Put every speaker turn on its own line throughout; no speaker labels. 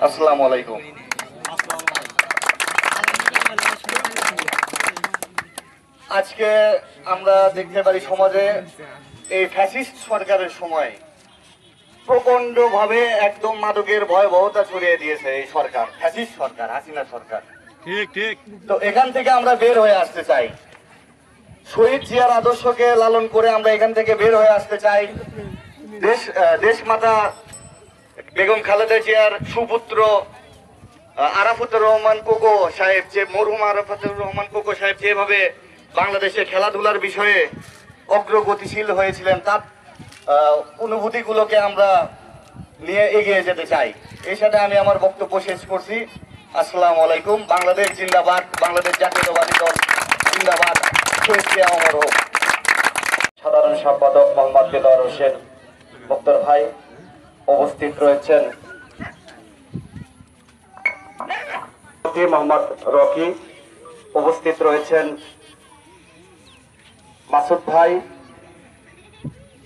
আসসালামু আলাইকুম। আজকে আমরা দেখতে পারি সমাজে এই ফ্যাসিস্ট সরকারের সময় প্রচন্ড ভাবে একদম মাদকের ভয়াবহতা ছড়িয়ে দিয়েছে এই সরকার, ফ্যাসিস্ট সরকার, হাসিনা সরকার। ঠিক ঠিক। তো এখান থেকে আমরা বের হয়ে আসতে চাই, শহীদ জিয়ার আদর্শকে লালন করে আমরা এখান থেকে বের হয়ে আসতে চাই। দেশ মাতা বেগম খালেদা জিয়ার সুপুত্র আরাফাতুর রহমান কোকো সাহেব, যে মরহুম আরাফাতুর রহমান কোকো সাহেব যেভাবে বাংলাদেশে খেলাধুলার বিষয়ে অগ্রগতিশীল হয়েছিলেন, তার অনুভূতিগুলোকে আমরা নিয়ে এগিয়ে যেতে চাই। এই সাথে আমি আমার বক্তব্য শেষ করছি। আসসালামু আলাইকুম। বাংলাদেশ জিন্দাবাদ, বাংলাদেশ জাতীয়তাবাদী দল জিন্দাবাদ, শহীদ জিয়া অমর হোক। সাধারণ সম্পাদক মোহাম্মদ দেলোয়ার হোসেন মুক্তার ভাই উপস্থিত রয়েছেন, মোহাম্মদ রকি উপস্থিত রয়েছেন, মাসুদ ভাই,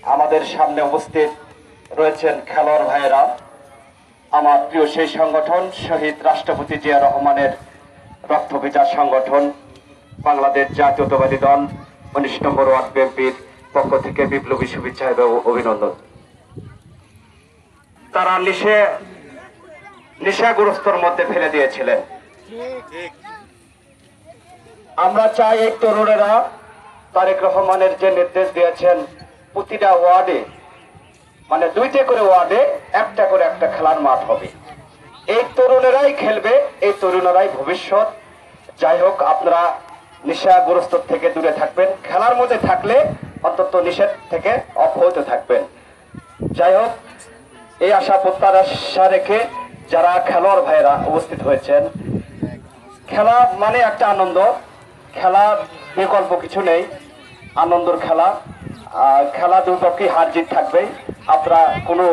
আমাদের সামনে উপস্থিত রয়েছেন খেলোয়াড় ভাইয়েরা। আমার প্রিয় সেই সংগঠন শহীদ রাষ্ট্রপতি জিয়া রহমানের রক্ত বিচার সংগঠন বাংলাদেশ জাতীয়তাবাদী দল 19 নম্বর ওয়ার্ড বিএনপির পক্ষ থেকে বিপ্লবী শুভেচ্ছা এবং অভিনন্দন। তারা নেশাগ্রস্তর মধ্যে ফেলে দিয়েছিলেন। আমরা চাই এই তরুণেরা তারেক রহমানের যে নির্দেশ দিয়েছেন প্রতিটা ওয়ার্ডে, মানে 2টা করে ওয়ার্ডে একটা করে একটা খেলার মাঠ হবে। এই তরুণেরাই খেলবে, এই তরুণেরাই ভবিষ্যৎ। যাই হোক, আপনারা নেশাগ্রস্ত থেকে দূরে থাকবেন, খেলার মধ্যে থাকলে অন্তত নিষেধ থেকে অব্যাহত থাকবেন। যাই হোক, এই আশা প্রত্যাশা রেখে যারা খেলোয়াড় ভাইয়েরা উপস্থিত হয়েছেন, খেলা মানে একটা আনন্দ, খেলা বিকল্প কিছু নেই, আনন্দর খেলা। খেলা দুপক্ষে হার জিত থাকবে, আপনারা কোনো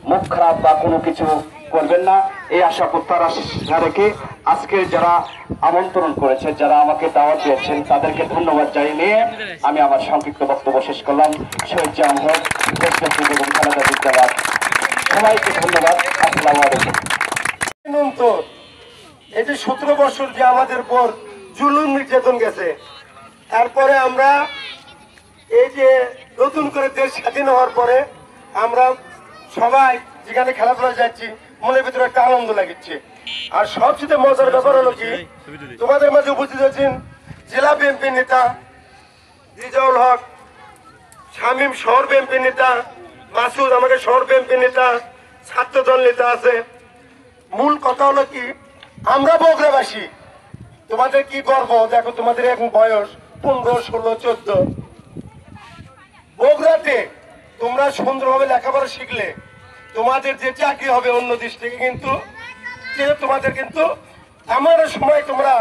মুখ খারাপ বা কোনো কিছু করবেন না, এই আশা প্রত্যাশা রেখে আজকে যারা আমন্ত্রণ করেছেন, যারা আমাকে দাওয়াত দিয়েছেন, তাদেরকে ধন্যবাদ জানিয়ে আমি আমার সংক্ষিপ্ত বক্তব্য শেষ করলাম। শহীদ জিয়া অমর হোক, দেশনেত্রী বেগম খালেদা জিন্দাবাদ। সবাইকে ধন্যবাদ। আসসালামু আলাইকুম।
এই যে 17 বছর যে আমাদের পর জুলুম নির্যাতন গেছে, তারপরে আমরা এই যে নতুন করে দেশ স্বাধীন হওয়ার পরে আমরা সবাই যেখানে খেলাধুলা যাচ্ছি, মনের ভিতরে একটা আনন্দ লাগছে। আর সবচেয়ে মজার ব্যাপার হলো কি, তোমাদের মাঝে উপস্থিত আছেন জেলা বিএনপির নেতা রিজাউল হক, শামীম শহর বিএনপির নেতা, মাসুদ আমাকে শহর বিএনপির নেতা, ছাত্রদল নেতা আছে। মূল কথা হলো কি, আমরা বগুড়াবাসী, তোমাদের কি গর্ব, দেখো তোমাদের এখন বয়স 15, 16, 14। বগুড়াতে তোমরা সুন্দরভাবে লেখাপড়া শিখলে তোমাদের যে চাকরি হবে অন্য দেশ থেকে, কিন্তু তোমাদের কিন্তু আমার সময় তোমরা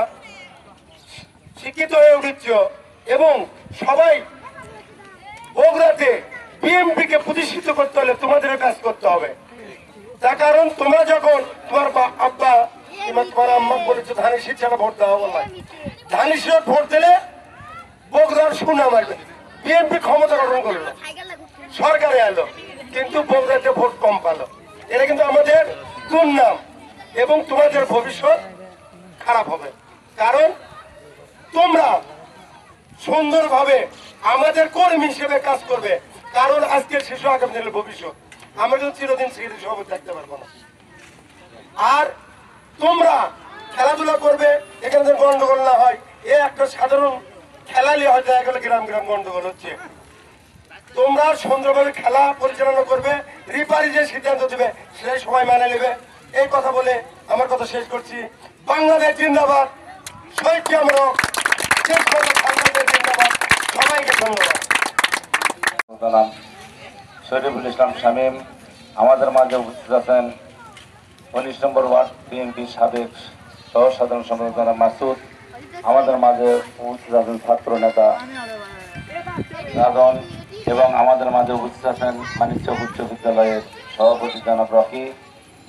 শিক্ষিত হয়ে উঠেছ এবং সবাই বগুড়াতে বিএনপিকে প্রতিষ্ঠিত করতে হলে তোমাদেরও কাজ করতে হবে। তার কারণ তোমরা যখন তোমার আব্বা কিংবা তোমার আম্মা বলেছো ধানের ছাড়া ভোট দেওয়া বললাম, ধানের শীত ভোট দিলে বগুড়ার সুনাম আসবে। বিএনপি ক্ষমতা গঠন করলো, সরকারে এলো, কিন্তু বগুড়াতে ভোট কম পালো। এটা কিন্তু আমাদের দুর্নাম এবং তোমাদের ভবিষ্যৎ খারাপ হবে। কারণ তোমরা সুন্দরভাবে আমাদের কর্মী হিসেবে কাজ করবে, কারণ আজকের শিশু আগামী দিনের ভবিষ্যৎ। আমরা কিন্তু চিরদিন স্মৃতি সভাপতি থাকতে পারবো না। আর তোমরা খেলাধুলা করবে, এখানে যেন গন্ডগোল না হয়। এ একটা সাধারণ খেলালি হয়তো এগুলো গ্রাম গ্রাম গন্ডগোল হচ্ছে। তোমরা সুন্দরভাবে খেলা পরিচালনা করবে, রিফারি যে সিদ্ধান্ত দেবে সেই সময় মানে নেবে। এই কথা বলে আমার কথা শেষ করছি। বাংলাদেশ জিন্দাবাদ, শহীদ জিয়া অমর হোক, বাংলাদেশ জিন্দাবাদ। সবাইকে ধন্যবাদ।
শরীফুল ইসলাম শামীম আমাদের মাঝে উপস্থিত আছেন, 19 নম্বর ওয়ার্ড বিএনপির সাবেক সহ সাধারণ সম্পাদক মাসুদ, আমাদের মাঝে উপস্থিত আছেন ছাত্র নেতা রাজন, এবং আমাদের মাঝে উপস্থিত আছেন মানিকচক উচ্চ বিদ্যালয়ের সভাপতি জনাব রকি,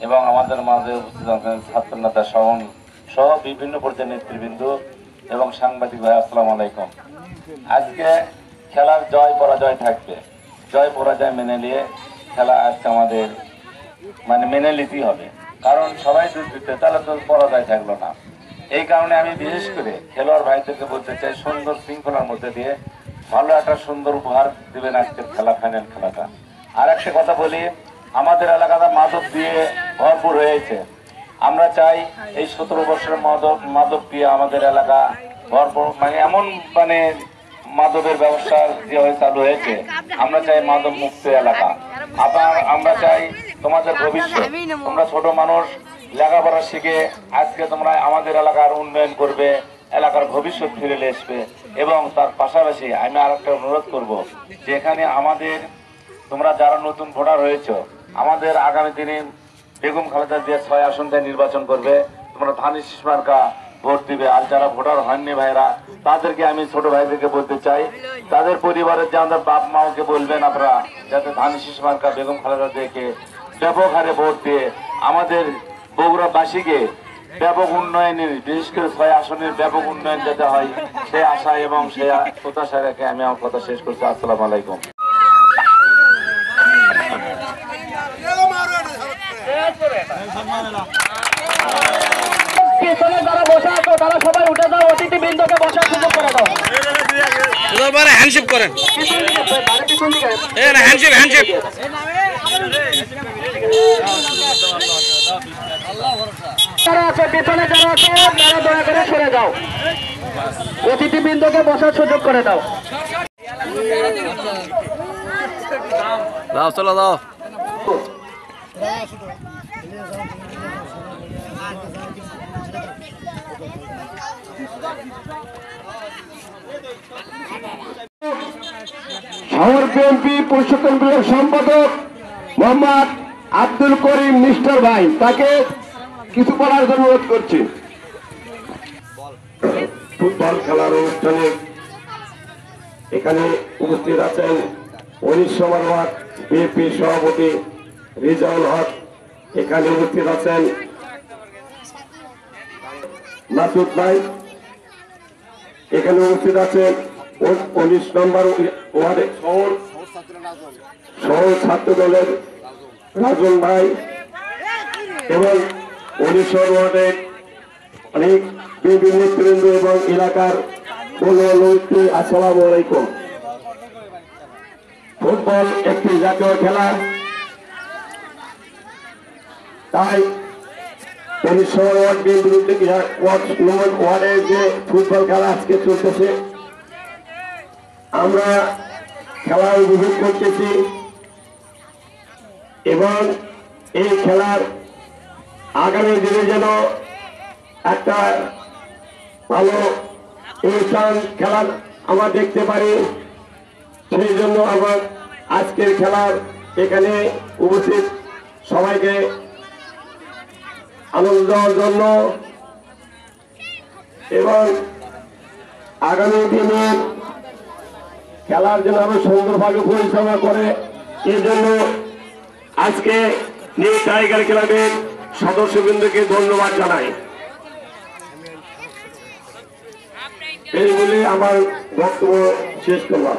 এবং আমাদের মাঝে উপস্থিত আছেন ছাত্র নেতা শাওন সহ বিভিন্ন পর্যায়ের নেতৃবৃন্দ এবং সাংবাদিক ভাই। আসসালামু আলাইকুম। আজকে খেলার জয় পরাজয় থাকবে, জয় পরাজয় মেনে নিয়ে খেলা আজকে আমাদের মেনে নিতেই হবে। কারণ সবাই দুধ দিতে, তাহলে তো পরাজয় থাকলো না। এই কারণে আমি বিশেষ করে খেলোয়াড় ভাইদেরকে বলতে চাই, সুন্দর শৃঙ্খলার মধ্যে দিয়ে ভালো একটা সুন্দর উপহার দিবেন আজকের খেলা, ফাইনাল খেলাটা। আর একটা কথা বলি, আমাদের এলাকাটা মাদক দিয়ে ভরপুর হয়েছে। আমরা চাই এই 17 বছরের মাদক দিয়ে আমাদের এলাকা ভরপুর, মানে এমন মানে মাদকের ব্যবসা যেভাবে চালু হয়েছে, আমরা চাই মাদক মুক্ত এলাকা। আবার আমরা চাই তোমাদের ভবিষ্যৎ, তোমরা ছোট মানুষ লেখাপড়া শিখে আজকে তোমরা আমাদের এলাকার উন্নয়ন করবে, এলাকার ভবিষ্যৎ ফিরে আসবে। এবং তার পাশাপাশি আমি আর একটা অনুরোধ করবো, যে এখানে আমাদের তোমরা যারা নতুন ভোটার হয়েছে, আমাদের আগামী দিনে বেগম খালেদা জিয়া 6 আসনটায় নির্বাচন করবে, তোমরা ধানের শীষ মার্কা ভোট দিবে। আর যারা ভোটার হননি ভাইরা, তাদেরকে আমি ছোট ভাইদেরকে বলতে চাই, তাদের পরিবারের যে আমাদের বাপ মাকে বলবেন আপনারা, যাতে ধানের শীষ মার্কা বেগম খালেদা জিয়াকে ব্যাপক হারে ভোট দিয়ে আমাদের বগুড়াবাসীকে ব্যাপক উন্নয়নের, বিশেষ করে 6 আসনের ব্যাপক উন্নয়ন যাতে হয়, সেই আশা এবং সেই প্রত্যাশা রেখে আমি আমার কথা শেষ করছি। আসসালামু আলাইকুম।
পিছনে যারা বসে আছো তারা সবাই উঠে যাও, অতিথি বৃন্দকে বসার সুযোগ করে দাও।
হ্যান্ডশেক করেন, হ্যান্ডশেক হ্যান্ডশেক।
যারা আছে পিছনে যারা আছে তারা দয়া করে সরে যাও, অতিথি বৃন্দকে বসার সুযোগ করে দাও।
দাও, চলো দাও।
শহর বিএনপি পরিষদ সম্পাদক মোহাম্মদ আব্দুল করিম মিস্টার ভাই, তাকে কিছু বলার জন্য অনুরোধ করছি। ফুটবল খেলার অনুষ্ঠানে এখানে উপস্থিত আছেন 19 নম্বর ওয়ার্ড বিএনপি সভাপতি রিজাউল হক, এখানে উপস্থিত আছেন মাসুদ ভাই, এখানে উপস্থিত আছেন 19 নম্বর ওয়ার্ডের শহর ছাত্র দলের রাজন ভাই এবং 19 ওয়ার্ডের অনেক বিভিন্ন নেতৃবৃন্দ এবং এলাকার বন্ধু। আসসালামু আলাইকুম। ফুটবল একটি জাতীয় খেলা, তাই 19 ওয়ার্ড বিরুদ্ধে ওয়ার্ডের যে ফুটবল খেলা আজকে চলতেছে, আমরা খেলা উপভোগ করতেছি এবং এই খেলার আগামী দিনে যেন একটা ভালো অনুষ্ঠান খেলার আমরা দেখতে পারি, সেই জন্য আমার আজকের খেলার এখানে উপস্থিত সবাইকে আনন্দ দেওয়ার জন্য এবং আগামী দিনে খেলার জন্য আরো সুন্দরভাবে পরিচালনা করে, এই জন্য আজকে নিউ টাইগার ক্লাবের সদস্যবৃন্দকে ধন্যবাদ জানাই। এই বলে আমার বক্তব্য শেষ করলাম।